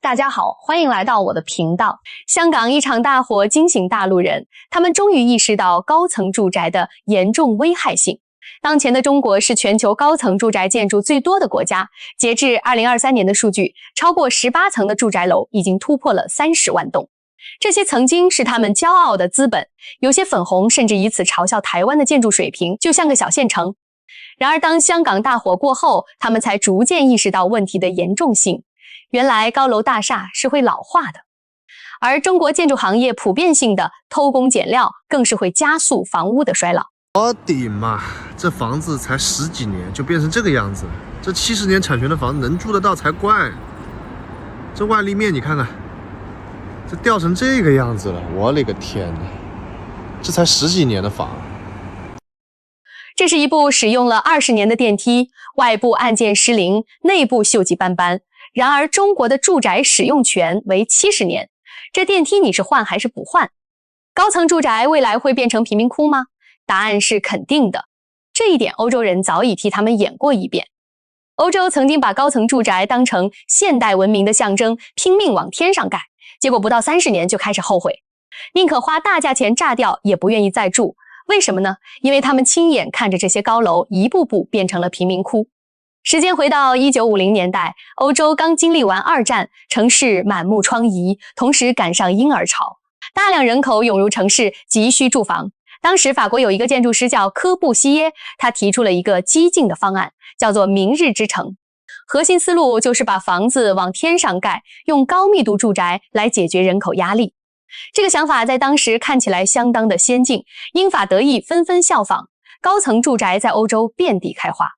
大家好，欢迎来到我的频道。香港一场大火惊醒大陆人，他们终于意识到高层住宅的严重危害性。当前的中国是全球高层住宅建筑最多的国家，截至2023年的数据，超过18层的住宅楼已经突破了30万栋。这些曾经是他们骄傲的资本，有些粉红甚至以此嘲笑台湾的建筑水平，就像个小县城。然而当香港大火过后，他们才逐渐意识到问题的严重性。原来高楼大厦是会老化的，而中国建筑行业普遍性的偷工减料更是会加速房屋的衰老。我的妈，这房子才10几年就变成这个样子，这70年产权的房子能住得到才怪。这外立面你看看，这掉成这个样子了，我勒个天哪，这才10几年的房。这是一部使用了20年的电梯，外部按键失灵，内部锈迹斑斑。然而中国的住宅使用权为70年，这电梯你是换还是不换？高层住宅未来会变成贫民窟吗？答案是肯定的，这一点欧洲人早已替他们演过一遍。欧洲曾经把高层住宅当成现代文明的象征，拼命往天上盖，结果不到30年就开始后悔，宁可花大价钱炸掉也不愿意再住。为什么呢？因为他们亲眼看着这些高楼一步步变成了贫民窟。时间回到1950年代，欧洲刚经历完2战，城市满目疮痍，同时赶上婴儿潮，大量人口涌入城市，急需住房。当时法国有一个建筑师叫科布西耶，他提出了一个激进的方案，叫做明日之城。核心思路就是把房子往天上盖，用高密度住宅来解决人口压力。这个想法在当时看起来相当的先进，英法德意纷纷效仿，高层住宅在欧洲遍地开花。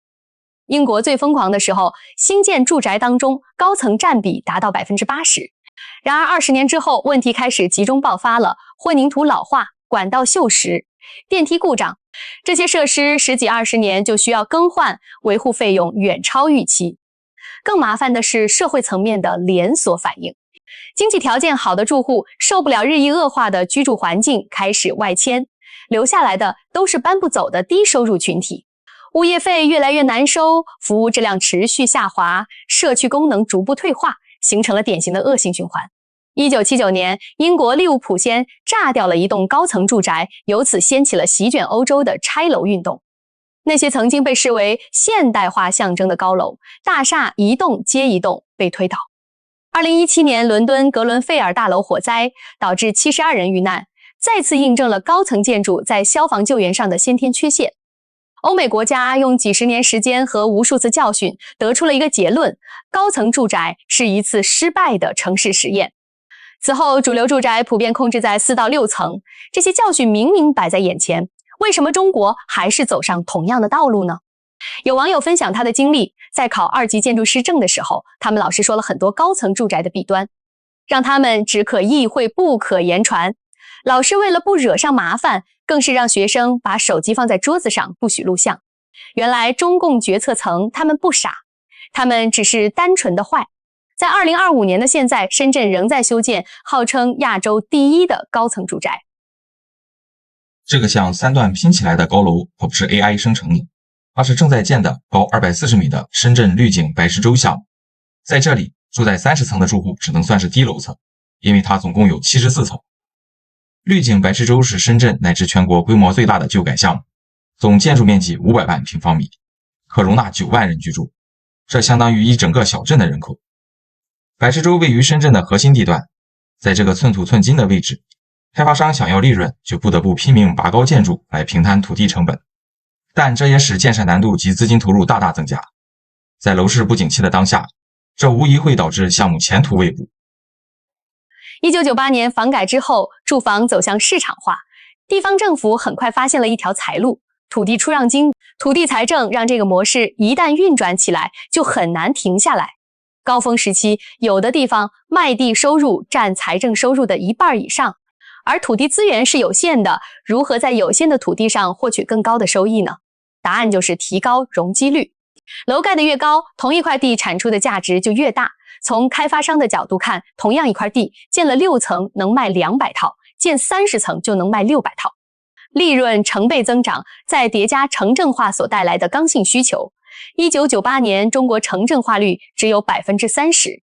英国最疯狂的时候，新建住宅当中高层占比达到 80%。然而20年之后，问题开始集中爆发了，混凝土老化、管道锈蚀、电梯故障，这些设施10几20年就需要更换，维护费用远超预期。更麻烦的是社会层面的连锁反应，经济条件好的住户受不了日益恶化的居住环境，开始外迁，留下来的都是搬不走的低收入群体。物业费越来越难收，服务质量持续下滑，社区功能逐步退化，形成了典型的恶性循环。1979年，英国利物浦先炸掉了一栋高层住宅，由此掀起了席卷欧洲的拆楼运动。那些曾经被视为现代化象征的高楼大厦一栋接一栋被推倒。2017年，伦敦格伦菲尔大楼火灾导致72人遇难，再次印证了高层建筑在消防救援上的先天缺陷。欧美国家用几十年时间和无数次教训，得出了一个结论：高层住宅是一次失败的城市实验。此后，主流住宅普遍控制在4到6层，这些教训明明摆在眼前，为什么中国还是走上同样的道路呢？有网友分享他的经历，在考2级建筑师证的时候，他们老师说了很多高层住宅的弊端，让他们只可意会不可言传。老师为了不惹上麻烦，更是让学生把手机放在桌子上，不许录像。原来中共决策层他们不傻，他们只是单纯的坏。在2025年的现在，深圳仍在修建号称亚洲第1的高层住宅。这个像3段拼起来的高楼可不是 AI 生成的，而是正在建的高240米的深圳绿景白石洲项目。在这里，住在30层的住户只能算是低楼层，因为它总共有74层。绿景白石洲是深圳乃至全国规模最大的旧改项目，总建筑面积500万平方米，可容纳9万人居住，这相当于一整个小镇的人口。白石洲位于深圳的核心地段，在这个寸土寸金的位置，开发商想要利润，就不得不拼命拔高建筑来平摊土地成本，但这也使建设难度及资金投入大大增加。在楼市不景气的当下，这无疑会导致项目前途未卜。1998年房改之后，住房走向市场化，地方政府很快发现了一条财路：土地出让金。土地财政让这个模式一旦运转起来，就很难停下来。高峰时期，有的地方卖地收入占财政收入的1半以上，而土地资源是有限的，如何在有限的土地上获取更高的收益呢？答案就是提高容积率。楼盖得越高，同一块地产出的价值就越大。从开发商的角度看，同样一块地，建了6层能卖200套，建30层就能卖600套，利润成倍增长，再叠加城镇化所带来的刚性需求，1998年中国城镇化率只有 30%。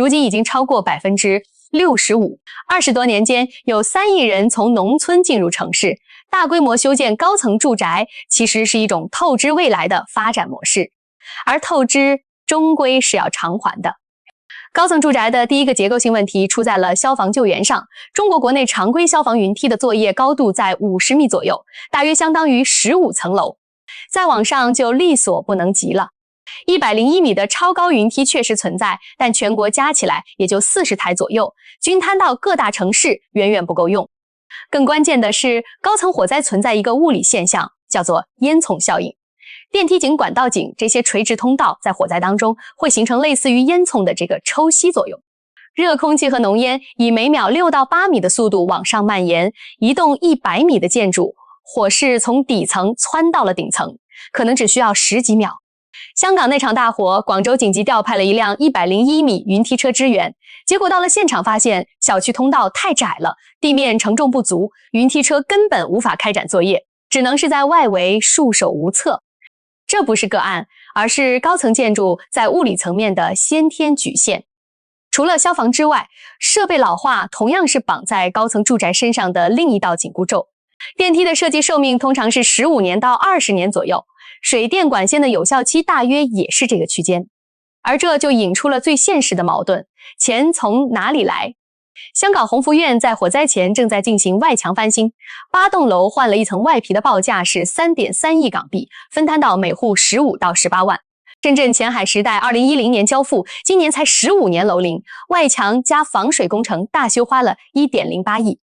如今已经超过65%。20多年间，有3亿人从农村进入城市，大规模修建高层住宅其实是一种透支未来的发展模式，而透支终归是要偿还的。高层住宅的第一个结构性问题出在了消防救援上。中国国内常规消防云梯的作业高度在50米左右，大约相当于15层楼，再往上就力所不能及了。101米的超高云梯确实存在，但全国加起来也就40台左右，均摊到各大城市远远不够用。更关键的是，高层火灾存在一个物理现象，叫做烟囱效应。电梯井、管道井这些垂直通道在火灾当中会形成类似于烟囱的这个抽吸作用，热空气和浓烟以每秒6到8米的速度往上蔓延，一栋100米的建筑，火势从底层窜到了顶层，可能只需要10几秒。香港那场大火，广州紧急调派了一辆101米云梯车支援，结果到了现场发现小区通道太窄了，地面承重不足，云梯车根本无法开展作业，只能是在外围束手无策。这不是个案，而是高层建筑在物理层面的先天局限。除了消防之外，设备老化同样是绑在高层住宅身上的另一道紧箍咒。电梯的设计寿命通常是15年到20年左右，水电管线的有效期大约也是这个区间。而这就引出了最现实的矛盾：钱从哪里来？香港鸿福苑在火灾前正在进行外墙翻新，8栋楼换了一层外皮的报价是3.3亿港币，分摊到每户15到18万。深圳前海时代2010年交付，今年才15年楼龄，外墙加防水工程大修花了1.08亿。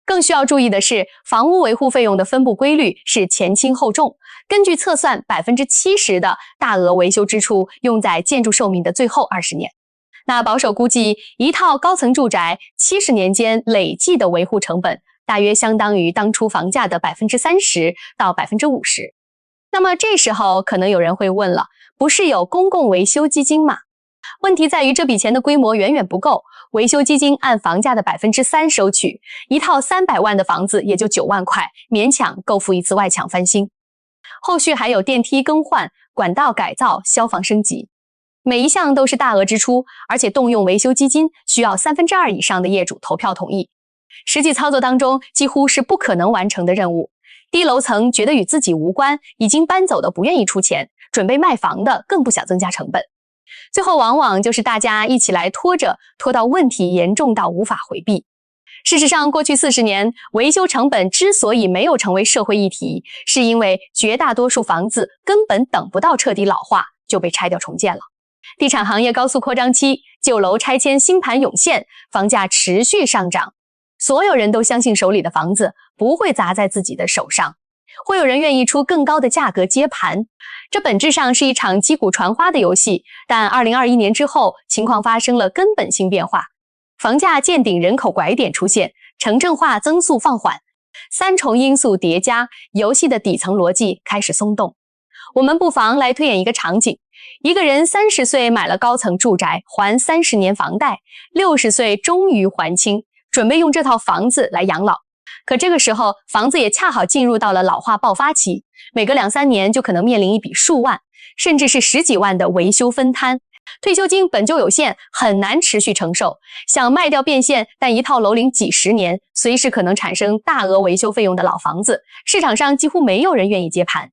更需要注意的是，房屋维护费用的分布规律是前轻后重，根据测算，70%的大额维修支出用在建筑寿命的最后20年。那保守估计，一套高层住宅70年间累计的维护成本大约相当于当初房价的30%到50%。那么这时候可能有人会问了，不是有公共维修基金吗？问题在于这笔钱的规模远远不够，维修基金按房价的3%收取，一套300万的房子也就9万块，勉强够付一次外墙翻新。后续还有电梯更换、管道改造、消防升级。每一项都是大额支出，而且动用维修基金需要2/3以上的业主投票同意，实际操作当中几乎是不可能完成的任务。低楼层觉得与自己无关，已经搬走的不愿意出钱，准备卖房的更不想增加成本，最后往往就是大家一起来拖到问题严重到无法回避。事实上，过去40年，维修成本之所以没有成为社会议题，是因为绝大多数房子根本等不到彻底老化就被拆掉重建了。地产行业高速扩张期，旧楼拆迁新盘涌现，房价持续上涨。所有人都相信手里的房子不会砸在自己的手上，会有人愿意出更高的价格接盘。这本质上是一场击鼓传花的游戏，但2021年之后，情况发生了根本性变化。房价见顶，人口拐点出现，城镇化增速放缓，3重因素叠加，游戏的底层逻辑开始松动。我们不妨来推演一个场景，一个人30岁买了高层住宅，还30年房贷，60岁终于还清，准备用这套房子来养老。可这个时候，房子也恰好进入到了老化爆发期，每隔2-3年就可能面临一笔数万，甚至是10几万的维修分摊。退休金本就有限，很难持续承受，想卖掉变现，但一套楼龄几10年，随时可能产生大额维修费用的老房子，市场上几乎没有人愿意接盘。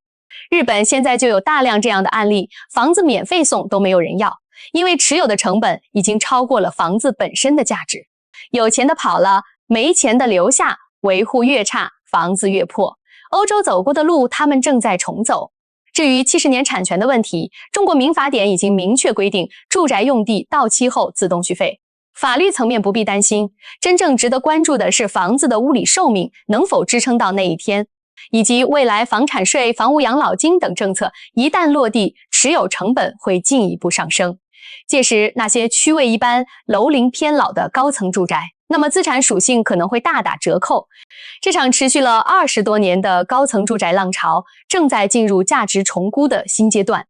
日本现在就有大量这样的案例，房子免费送都没有人要，因为持有的成本已经超过了房子本身的价值。有钱的跑了，没钱的留下，维护越差，房子越破。欧洲走过的路，他们正在重走。至于70年产权的问题，中国民法典已经明确规定，住宅用地到期后自动续费。法律层面不必担心，真正值得关注的是房子的物理寿命能否支撑到那一天，以及未来房产税、房屋养老金等政策一旦落地，持有成本会进一步上升。届时那些区位一般、楼龄偏老的高层住宅，那么资产属性可能会大打折扣。这场持续了20多年的高层住宅浪潮正在进入价值重估的新阶段。